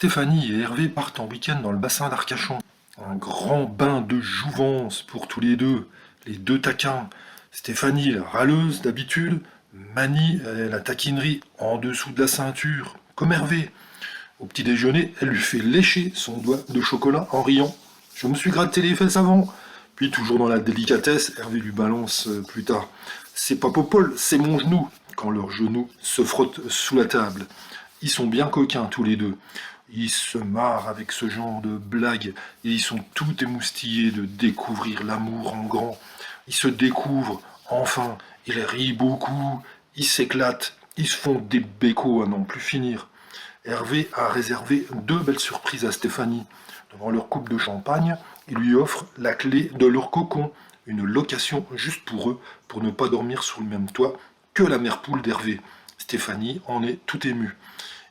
Stéphanie et Hervé partent en week-end dans le bassin d'Arcachon. Un grand bain de jouvence pour tous les deux taquins. Stéphanie, la râleuse d'habitude, manie la taquinerie en dessous de la ceinture, comme Hervé. Au petit déjeuner, elle lui fait lécher son doigt de chocolat en riant. Je me suis gratté les fesses avant. Puis, toujours dans la délicatesse, Hervé lui balance plus tard. C'est pas Popol, c'est mon genou, quand leurs genoux se frottent sous la table. Ils sont bien coquins tous les deux. Ils se marrent avec ce genre de blagues et ils sont tout émoustillés de découvrir l'amour en grand. Ils se découvrent, enfin, ils rient beaucoup, ils s'éclatent, ils se font des bécos à n'en plus finir. Hervé a réservé deux belles surprises à Stéphanie. Devant leur coupe de champagne, il lui offre la clé de leur cocon, une location juste pour eux, pour ne pas dormir sous le même toit que la mère poule d'Hervé. Stéphanie en est tout émue.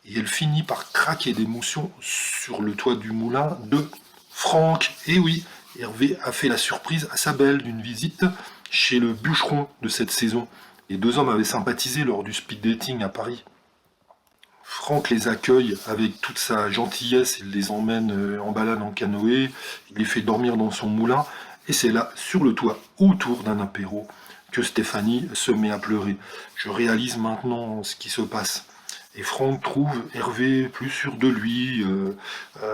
Et elle finit par craquer d'émotion sur le toit du moulin de Franck. Et oui, Hervé a fait la surprise à sa belle d'une visite chez le bûcheron de cette saison. Les deux hommes avaient sympathisé lors du speed dating à Paris. Franck les accueille avec toute sa gentillesse, il les emmène en balade en canoë, il les fait dormir dans son moulin, et c'est là, sur le toit, autour d'un apéro, que Stéphanie se met à pleurer. Je réalise maintenant ce qui se passe. Et Franck trouve Hervé plus sûr de lui,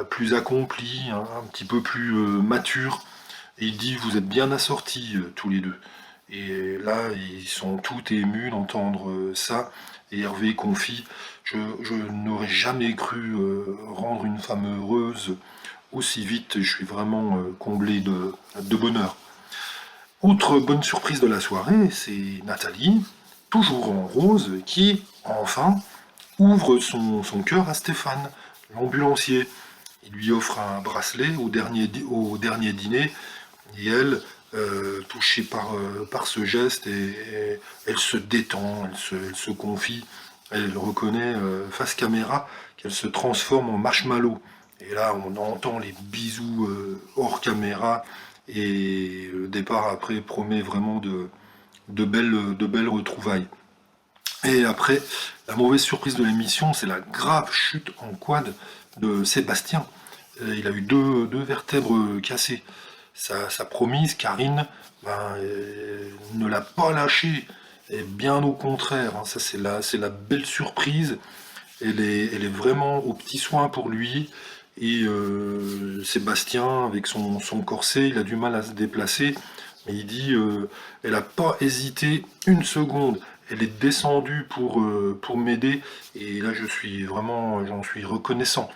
plus accompli, hein, un petit peu plus mature. Et il dit, vous êtes bien assortis tous les deux. Et là, ils sont tout émus d'entendre ça. Et Hervé confie, je n'aurais jamais cru rendre une femme heureuse aussi vite. Je suis vraiment comblé de bonheur. Autre bonne surprise de la soirée, c'est Nathalie, toujours en rose, qui, enfin, ouvre son cœur à Stéphane, l'ambulancier. Il lui offre un bracelet au dernier dîner, et elle, touchée par ce geste, elle se détend, elle se confie, elle reconnaît face caméra qu'elle se transforme en marshmallow. Et là, on entend les bisous hors caméra, et le départ après promet vraiment de belles retrouvailles. Et après, la mauvaise surprise de l'émission, c'est la grave chute en quad de Sébastien. Il a eu deux vertèbres cassées. Sa promise, Karine, ne l'a pas lâché. Et bien au contraire, hein, ça c'est la belle surprise. Elle est vraiment au petit soin pour lui. Et Sébastien, avec son corset, il a du mal à se déplacer. Mais il dit, elle n'a pas hésité une seconde. Elle est descendue pour m'aider. Et là, j'en suis reconnaissant.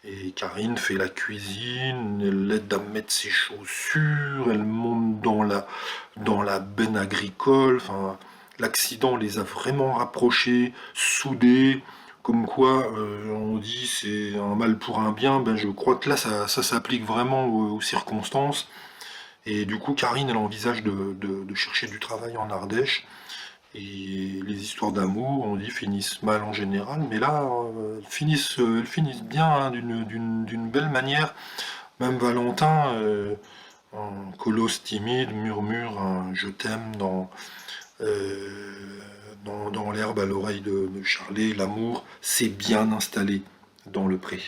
Et Karine fait la cuisine, elle l'aide à mettre ses chaussures, elle monte dans la benne agricole. Enfin, l'accident les a vraiment rapprochés, soudés. Comme quoi, on dit c'est un mal pour un bien. Ben, je crois que là, ça s'applique vraiment aux circonstances. Et du coup, Karine, elle envisage de chercher du travail en Ardèche. Et les histoires d'amour, on dit, finissent mal en général, mais là, elles finissent bien, hein, d'une belle manière. Même Valentin, un colosse timide, murmure un je t'aime dans l'herbe à l'oreille de Charlet. L'amour s'est bien installé dans le pré.